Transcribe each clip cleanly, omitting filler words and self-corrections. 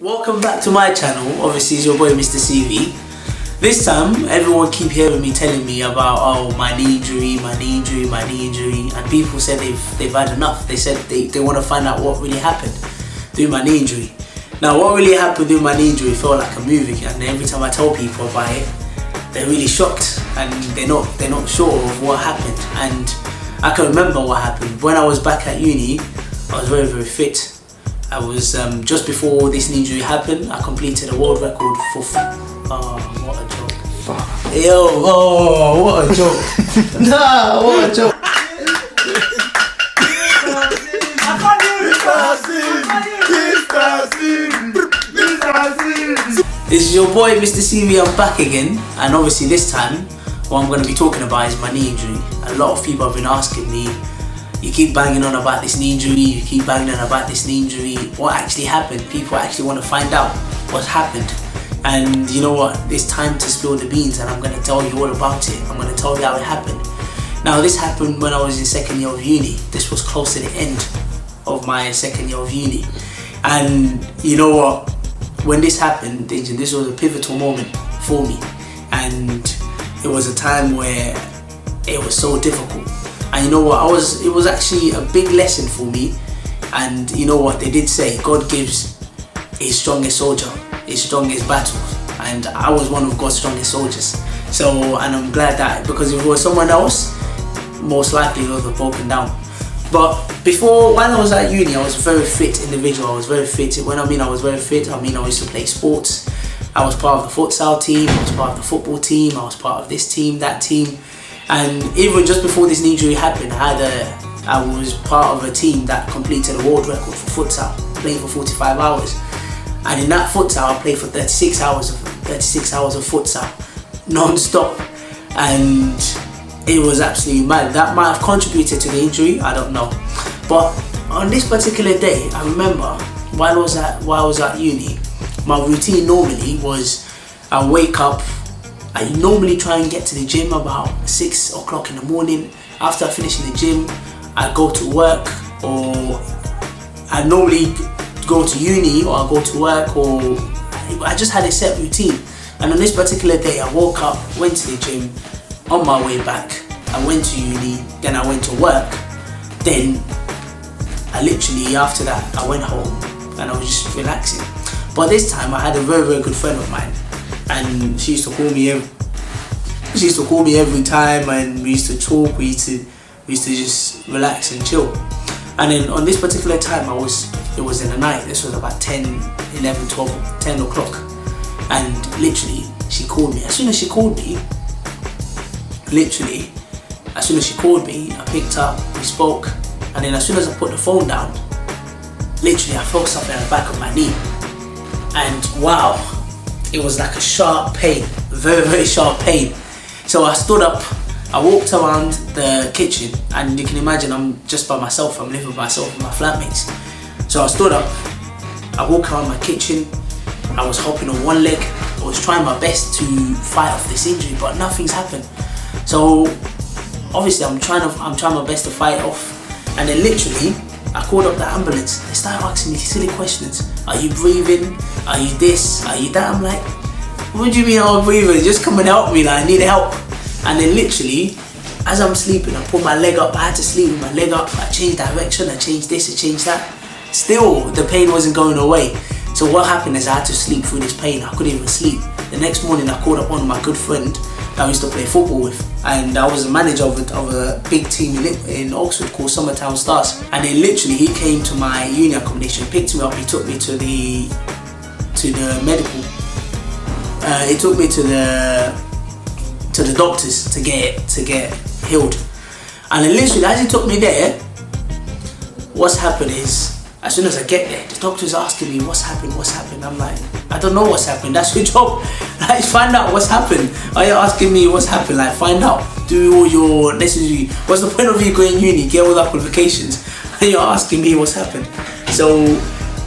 Welcome back to my channel. Obviously it's your boy Mr. CV. This time everyone keep hearing me telling me about my knee injury, and people said they've had enough. They said they want to find out what really happened through my knee injury. Now what really happened through my knee injury felt like a movie, and every time I tell people about it they're really shocked and they're not sure of what happened. And I can remember what happened. When I was back at uni, I was very fit. I was just before this knee injury happened, I completed a world record for what a joke. Fuck. Yo, what a joke. Nah, what a joke. This is your boy Mr. CV, I'm back again, and obviously this time what I'm going to be talking about is my knee injury. A lot of people have been asking me, you keep banging on about this knee injury, what actually happened? People actually want to find out what happened. And you know what, it's time to spill the beans, and I'm going to tell you all about it. I'm going to tell you how it happened. Now this happened when I was in second year of uni. This was close to the end of my second year of uni. And you know what, when this happened, this was a pivotal moment for me. And it was a time where it was so difficult. And you know what, it was actually a big lesson for me. And you know what, they did say God gives his strongest soldier his strongest battles, and I was one of God's strongest soldiers. So, and I'm glad that, because if it was someone else, most likely it would have broken down. But while I was at uni, I was a very fit individual. I was very fit. When I mean I was very fit, I mean I used to play sports. I was part of the futsal team, I was part of the football team, I was part of this team, that team. And even just before this knee injury happened, I was part of a team that completed a world record for futsal, playing for 45 hours. And in that futsal, I played for 36 hours of futsal, non-stop. And it was absolutely mad. That might have contributed to the injury, I don't know. But on this particular day, I remember while I was at uni, my routine normally was I wake up, I normally try and get to the gym about 6 o'clock in the morning. After I finish in the gym, I go to work, or I normally go to uni, or I go to work, or I just had a set routine. And on this particular day, I woke up, went to the gym. On my way back, I went to uni, then I went to work. Then I literally, after that, I went home and I was just relaxing. But this time I had a very good friend of mine, and she used to call me every time, and we used to talk, we used to just relax and chill. And then on this particular time, it was in the night. This was about 10 o'clock, and literally she called me. As soon as she called me, I picked up, we spoke, and then as soon as I put the phone down, literally I felt something at the back of my knee. And wow, it was like a sharp pain, very sharp pain. So I stood up, I walked around the kitchen, and you can imagine I'm just by myself, I'm living with myself and my flatmates. So I stood up, I walked around my kitchen, I was hopping on one leg, I was trying my best to fight off this injury, but nothing's happened. So obviously I'm trying my best to fight off, and then literally I called up the ambulance. They started asking me silly questions. Are you breathing? Are you this? Are you that? I'm like, what do you mean I'm breathing? Just come and help me, like, I need help. And then literally, as I'm sleeping, I put my leg up. I had to sleep with my leg up. I changed direction, I changed this, I changed that. Still, the pain wasn't going away. So what happened is I had to sleep through this pain. I couldn't even sleep. The next morning, I called up one of my good friends that I used to play football with, and I was a manager of a big team in Oxford called Summertown Stars. And then literally he came to my uni accommodation, picked me up, he took me to the medical. He took me to the doctors to get healed. And then literally as he took me there, what's happened is, as soon as I get there, the doctor's asking me what's happened. I'm like, I don't know what's happened. That's your job. Like, find out what's happened. Are you asking me what's happened? Like, find out. Do all your necessary. What's the point of you going uni? Get all the qualifications, and you're asking me what's happened. So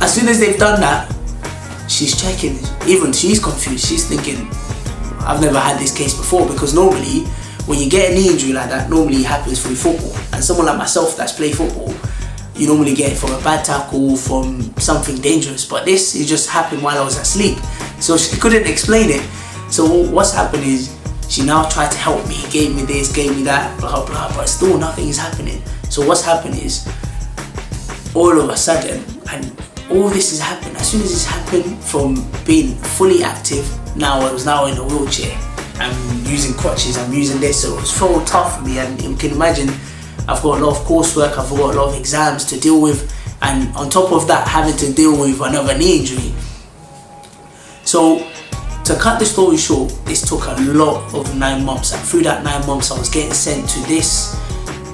as soon as they've done that, she's checking. Even she's confused. She's thinking, I've never had this case before, because normally when you get a knee injury like that, normally it happens through football. And someone like myself that's played football, you normally get it from a bad tackle, from something dangerous, but this, it just happened while I was asleep, so she couldn't explain it. So what's happened is, she now tried to help me, gave me this, gave me that, blah blah, but still nothing is happening. So what's happened is, all of a sudden, and all this has happened, as soon as this happened, from being fully active, now I was now in a wheelchair, I'm using crutches, I'm using this, so it was so tough for me. And you can imagine, I've got a lot of coursework, I've got a lot of exams to deal with, and on top of that, having to deal with another knee injury. So to cut the story short, this took a lot of 9 months, and through that 9 months I was getting sent to this,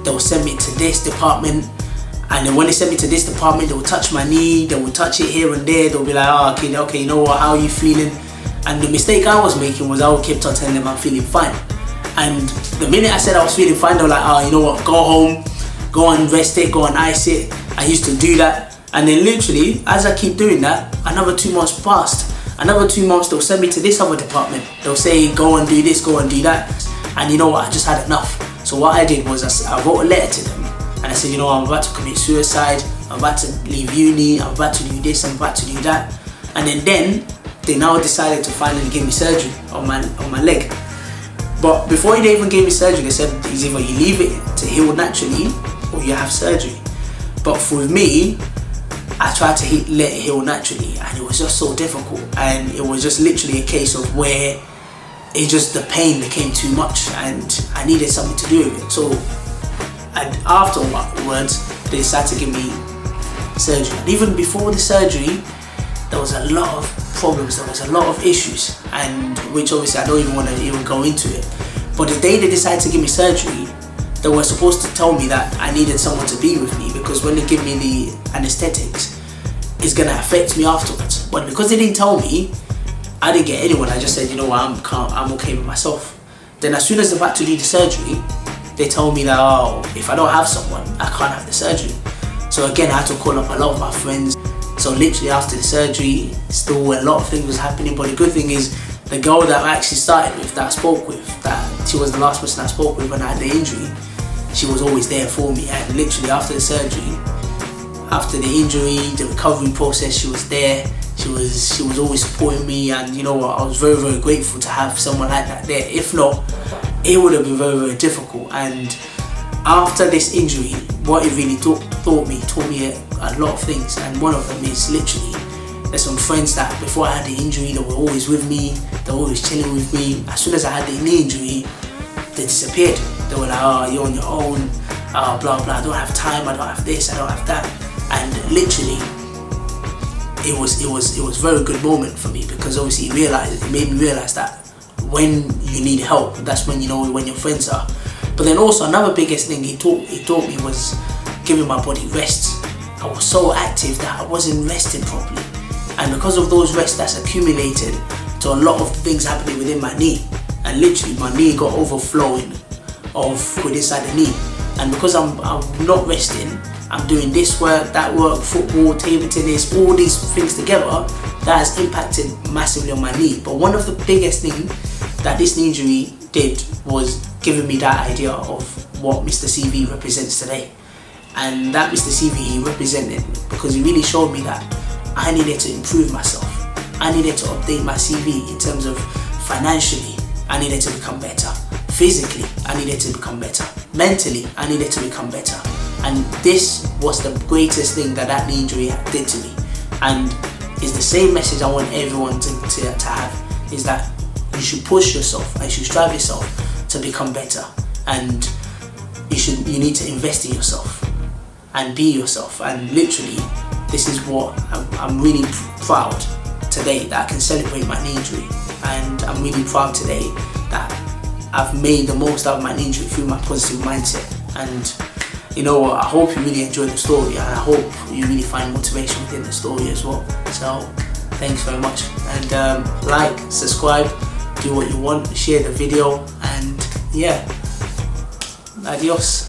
they will send me to this department, and then when they send me to this department, they will touch my knee, they will touch it here and there, they'll be like, oh, okay, you know what, how are you feeling? And the mistake I was making was I kept on telling them I'm feeling fine. And the minute I said I was feeling fine, they were like, oh, you know what, go home, go and rest it, go and ice it. I used to do that, and then literally, as I keep doing that, another 2 months passed. Another 2 months, they'll send me to this other department. They'll say, go and do this, go and do that. And you know what, I just had enough. So what I did was, I wrote a letter to them, and I said, you know, I'm about to commit suicide, I'm about to leave uni, I'm about to do this, I'm about to do that. And then they now decided to finally give me surgery on my leg. But before they even gave me surgery, they said, it's either you leave it to heal naturally, or you have surgery. But for me, I tried to let it heal naturally, and it was just so difficult, and it was just literally a case of where the pain became too much, and I needed something to do with it. So, and afterwards, they decided to give me surgery. And even before the surgery, there was a lot of problems, there was a lot of issues, and which obviously I don't even want to even go into it. But the day they decided to give me surgery, they were supposed to tell me that I needed someone to be with me, because when they give me the anesthetics, it's gonna affect me afterwards. But because they didn't tell me, I didn't get anyone. I just said, you know what, I'm okay with myself. Then as soon as they're about to do the surgery, they told me that, oh, if I don't have someone, I can't have the surgery. So again, I had to call up a lot of my friends. So literally after the surgery, still a lot of things was happening. But the good thing is, the girl that I actually started with, that I spoke with, that she was the last person I spoke with when I had the injury, she was always there for me. And literally after the surgery, after the injury, the recovery process, she was there. She was always supporting me, and you know what, I was very, very grateful to have someone like that there. If not, it would have been very, very difficult. And after this injury, what it really taught me a lot of things, and one of them is literally, there's some friends that before I had the injury, they were always with me, they were always chilling with me. As soon as I had the knee injury, they disappeared. They were like, oh, you're on your own, blah blah, I don't have time, I don't have this, I don't have that. And literally, it was a very good moment for me, because obviously it made me realize that when you need help, that's when you know when your friends are. But then also another biggest thing he taught me was giving my body rest. I was so active that I wasn't resting properly, and because of those rests, that's accumulated to a lot of things happening within my knee, and literally my knee got overflowing of fluid inside the knee. And because I'm not resting, I'm doing this work, that work, football, table tennis, all these things together, that has impacted massively on my knee. But one of the biggest things that this knee injury did was giving me that idea of what Mr. CV represents today. And that Mr. CV he represented, because he really showed me that I needed to improve myself. I needed to update my CV in terms of financially, I needed to become better. Physically, I needed to become better. Mentally, I needed to become better. And this was the greatest thing that knee injury did to me. And it's the same message I want everyone to have, is that you should push yourself and you should strive yourself to become better. And you need to invest in yourself and be yourself. And literally, this is what I'm really proud today, that I can celebrate my knee injury. And I'm really proud today that I've made the most out of my knee injury through my positive mindset. And you know what, I hope you really enjoyed the story, and I hope you really find motivation within the story as well. So thanks very much, and like, subscribe, do what you want, share the video, and yeah, adios.